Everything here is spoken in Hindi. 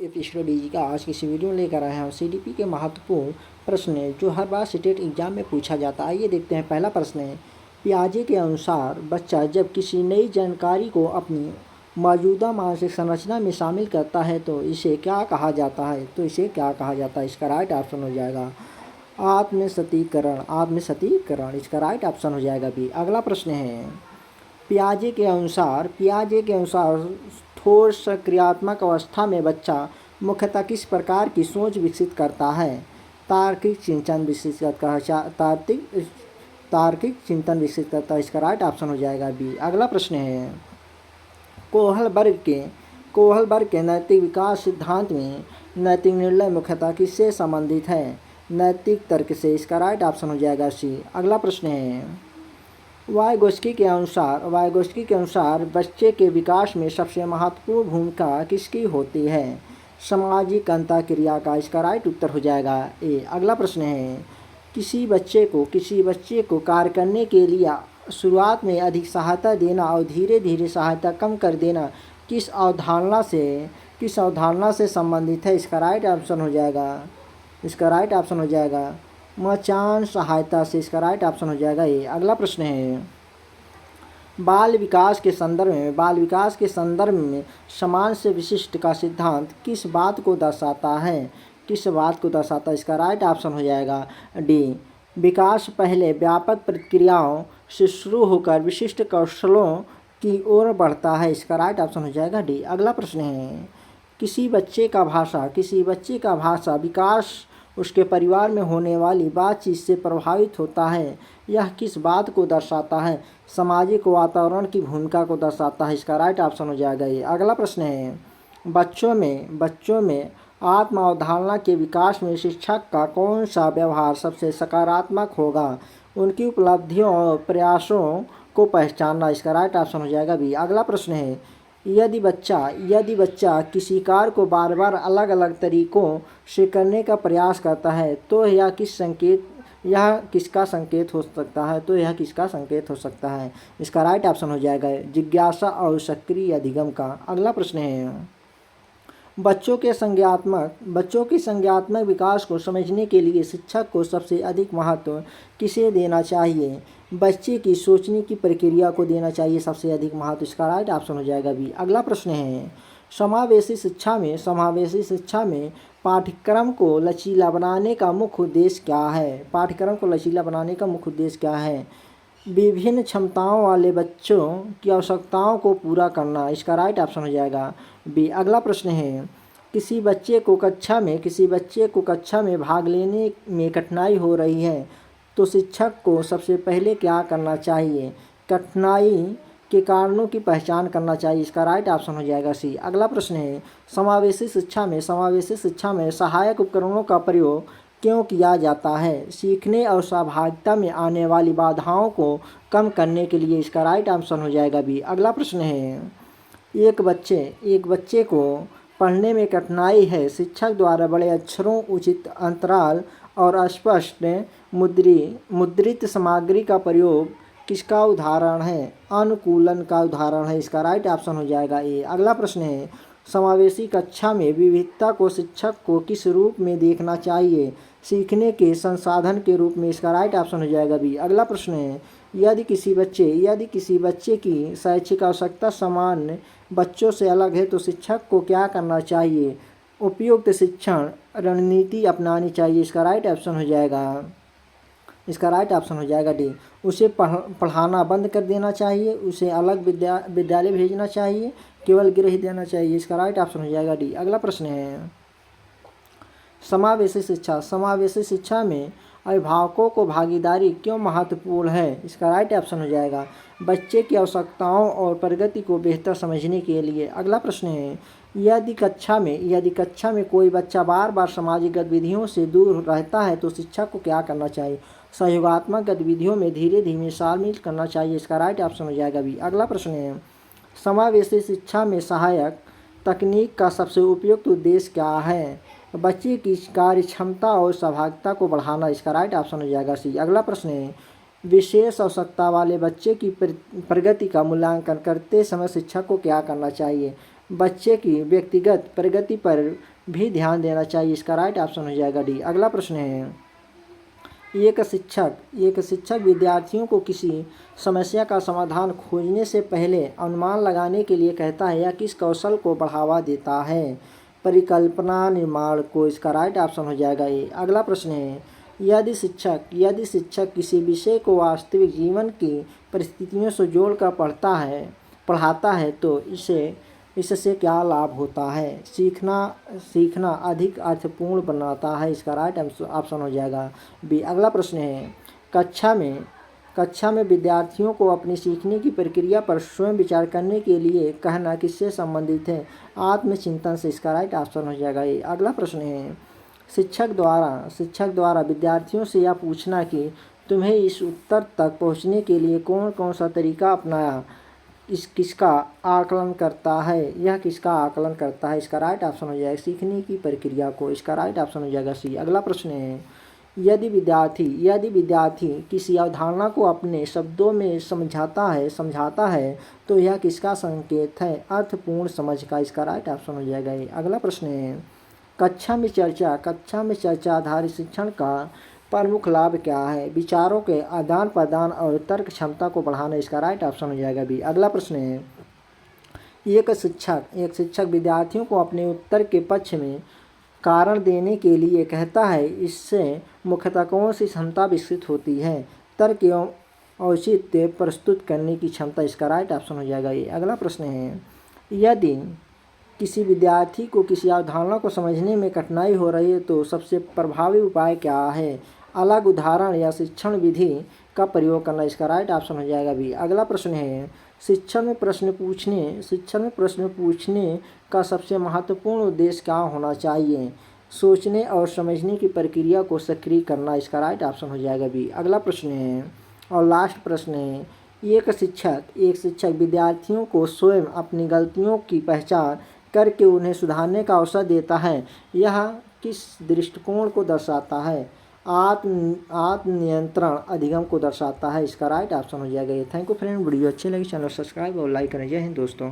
एपिसोड जी का आज की इस वीडियो में लेकर आए हैं सीडीपी के महत्वपूर्ण प्रश्न हैं जो हर बार स्टेट एग्जाम में पूछा जाता है। आइए देखते हैं। पहला प्रश्न है, पियाजे के अनुसार बच्चा जब किसी नई जानकारी को अपनी मौजूदा मानसिक संरचना में शामिल करता है तो इसे क्या कहा जाता है? इसका राइट ऑप्शन हो जाएगा आत्मसतीकरण। इसका राइट ऑप्शन हो जाएगा बी। अगला प्रश्न है, पियाजे के अनुसार ठोस सक्रियात्मक अवस्था में बच्चा मुख्यतः किस प्रकार की सोच विकसित करता है? तार्किक चिंतन विकसित करता है। इसका राइट ऑप्शन हो जाएगा बी। अगला प्रश्न है, कोहलबर्ग के नैतिक विकास सिद्धांत में नैतिक निर्णय मुख्यतः किससे संबंधित है? नैतिक तर्क से। इसका राइट ऑप्शन हो जाएगा सी। अगला प्रश्न है, वाइगोस्की के अनुसार बच्चे के विकास में सबसे महत्वपूर्ण भूमिका किसकी होती है? सामाजिक अंतःक्रिया का। इसका राइट उत्तर हो जाएगा ए। अगला प्रश्न है, किसी बच्चे को कार्य करने के लिए शुरुआत में अधिक सहायता देना और धीरे धीरे सहायता कम कर देना किस अवधारणा से संबंधित है? इसका राइट ऑप्शन हो जाएगा मचान सहायता से। इसका राइट ऑप्शन हो जाएगा ये। अगला प्रश्न है, बाल विकास के संदर्भ में समान से विशिष्ट का सिद्धांत किस बात को दर्शाता है? इसका राइट ऑप्शन हो जाएगा डी। विकास पहले व्यापक प्रक्रियाओं से शुरू होकर विशिष्ट कौशलों की ओर बढ़ता है। इसका राइट ऑप्शन हो जाएगा डी। अगला प्रश्न है, किसी बच्चे का भाषा विकास उसके परिवार में होने वाली बातचीत से प्रभावित होता है। यह किस बात को दर्शाता है? सामाजिक वातावरण की भूमिका को दर्शाता है। इसका राइट ऑप्शन हो जाएगा ये। अगला प्रश्न है, बच्चों में आत्म अवधारणा के विकास में शिक्षक का कौन सा व्यवहार सबसे सकारात्मक होगा? उनकी उपलब्धियों और प्रयासों को पहचानना। इसका राइट ऑप्शन हो जाएगा बी। अगला प्रश्न है, यदि बच्चा किसी कार्य को बार बार अलग अलग तरीकों से करने का प्रयास करता है तो यह किसका संकेत हो सकता है? इसका राइट ऑप्शन हो जाएगा जिज्ञासा और सक्रिय अधिगम का। अगला प्रश्न है, बच्चों के संज्ञानात्मक विकास को समझने के लिए शिक्षक को सबसे अधिक महत्व किसे देना चाहिए? बच्चे की सोचने की प्रक्रिया को देना चाहिए सबसे अधिक महत्व। इसका राइट ऑप्शन हो जाएगा बी। अगला प्रश्न है, समावेशी शिक्षा में पाठ्यक्रम को लचीला बनाने का मुख्य उद्देश्य क्या है? विभिन्न क्षमताओं वाले बच्चों की आवश्यकताओं को पूरा करना। इसका राइट ऑप्शन हो जाएगा बी। अगला प्रश्न है, किसी बच्चे को कक्षा में भाग लेने में कठिनाई हो रही है तो शिक्षक को सबसे पहले क्या करना चाहिए? कठिनाई के कारणों की पहचान करना चाहिए। इसका राइट ऑप्शन हो जाएगा सी। अगला प्रश्न है, समावेशी शिक्षा में सहायक उपकरणों का प्रयोग क्यों किया जाता है? सीखने और सहभागिता में आने वाली बाधाओं को कम करने के लिए। इसका राइट ऑप्शन हो जाएगा बी। अगला प्रश्न है, एक बच्चे को पढ़ने में कठिनाई है। शिक्षक द्वारा बड़े अक्षरों, उचित अंतराल और स्पष्ट मुद्रित सामग्री का प्रयोग किसका उदाहरण है? अनुकूलन का उदाहरण है। इसका राइट ऑप्शन हो जाएगा ए। अगला प्रश्न है, समावेशी कक्षा में विविधता को शिक्षक को किस रूप में देखना चाहिए? सीखने के संसाधन के रूप में। इसका राइट ऑप्शन हो जाएगा बी। अगला प्रश्न है, यदि किसी बच्चे की शैक्षिक आवश्यकता सामान्य बच्चों से अलग है तो शिक्षक को क्या करना चाहिए? उपयुक्त शिक्षण रणनीति अपनानी चाहिए। इसका राइट ऑप्शन हो जाएगा डी। उसे पढ़ाना बंद कर देना चाहिए, उसे अलग विद्यालय भेजना चाहिए, केवल गृह देना चाहिए। इसका राइट ऑप्शन हो जाएगा डी। अगला प्रश्न है, समावेशी शिक्षा में अभिभावकों को भागीदारी क्यों महत्वपूर्ण है? इसका राइट ऑप्शन हो जाएगा बच्चे की आवश्यकताओं और प्रगति को बेहतर समझने के लिए। अगला प्रश्न है, यदि कक्षा में कोई बच्चा बार बार सामाजिक गतिविधियों से दूर रहता है तो शिक्षक को क्या करना चाहिए? सहयोगात्मक गतिविधियों में धीरे धीरे शामिल करना चाहिए। इसका राइट ऑप्शन हो जाएगा बी। अगला प्रश्न है, समावेशी शिक्षा में सहायक तकनीक का सबसे उपयुक्त उद्देश्य क्या है? बच्चे की कार्य क्षमता और सहभागिता को बढ़ाना। इसका राइट ऑप्शन हो जाएगा सी। अगला प्रश्न है, विशेष आवश्यकता वाले बच्चे की प्रगति का मूल्यांकन करते समय शिक्षक को क्या करना चाहिए? बच्चे की व्यक्तिगत प्रगति पर भी ध्यान देना चाहिए। इसका राइट ऑप्शन हो जाएगा डी। अगला प्रश्न है, एक शिक्षक विद्यार्थियों को किसी समस्या का समाधान खोजने से पहले अनुमान लगाने के लिए कहता है, यह किस कौशल को बढ़ावा देता है? परिकल्पना निर्माण को। इसका राइट ऑप्शन हो जाएगा ए। अगला प्रश्न है, यदि शिक्षक किसी विषय को वास्तविक जीवन की परिस्थितियों से जोड़कर पढ़ाता है तो इससे क्या लाभ होता है? सीखना अधिक अर्थपूर्ण बनाता है। इसका राइट ऑप्शन हो जाएगा बी। अगला प्रश्न है, कक्षा में विद्यार्थियों को अपनी सीखने की प्रक्रिया पर स्वयं विचार करने के लिए कहना किससे संबंधित है? आत्मचिंतन से। इसका राइट ऑप्शन हो जाएगा ए। अगला प्रश्न है, शिक्षक द्वारा विद्यार्थियों से यह पूछना कि तुम्हें इस उत्तर तक पहुंचने के लिए कौन कौन सा तरीका अपनाया, किसका आकलन करता है? यह किसका आकलन करता है? इसका राइट ऑप्शन हो जाएगा सीखने की प्रक्रिया को। इसका राइट ऑप्शन हो जाएगा सी। अगला प्रश्न है, यदि विद्यार्थी किसी अवधारणा को अपने शब्दों में समझाता है तो यह किसका संकेत है? अर्थपूर्ण समझ का। इसका राइट ऑप्शन हो जाएगा ये। अगला प्रश्न है, कक्षा में चर्चा आधारित शिक्षण का प्रमुख लाभ क्या है? विचारों के आदान प्रदान और तर्क क्षमता को बढ़ाना। इसका राइट ऑप्शन हो जाएगा बी। अगला प्रश्न है, एक शिक्षक विद्यार्थियों को अपने उत्तर के पक्ष में कारण देने के लिए कहता है, इससे मुख्यतः कौन सी क्षमता विकसित होती है? तर्क एवं औचित्य प्रस्तुत करने की क्षमता। इसका राइट ऑप्शन हो जाएगा ये। अगला प्रश्न है, यदि किसी विद्यार्थी को किसी अवधारणा को समझने में कठिनाई हो रही है तो सबसे प्रभावी उपाय क्या है? अलग उदाहरण या शिक्षण विधि का प्रयोग करना। इसका राइट ऑप्शन हो जाएगा बी। अगला प्रश्न है, शिक्षण में प्रश्न पूछने का सबसे महत्वपूर्ण उद्देश्य क्या होना चाहिए? सोचने और समझने की प्रक्रिया को सक्रिय करना। इसका राइट ऑप्शन हो जाएगा बी। अगला प्रश्न है और लास्ट प्रश्न है, एक शिक्षक विद्यार्थियों को स्वयं अपनी गलतियों की पहचान करके उन्हें सुधारने का अवसर देता है, यह किस दृष्टिकोण को दर्शाता है? आत्मनियंत्रण अधिगम को दर्शाता है। इसका राइट ऑप्शन हो जाएगा ये। थैंक यू फ्रेंड, वीडियो अच्छी लगी चैनल सब्सक्राइब और लाइक करें। जय हिंद दोस्तों।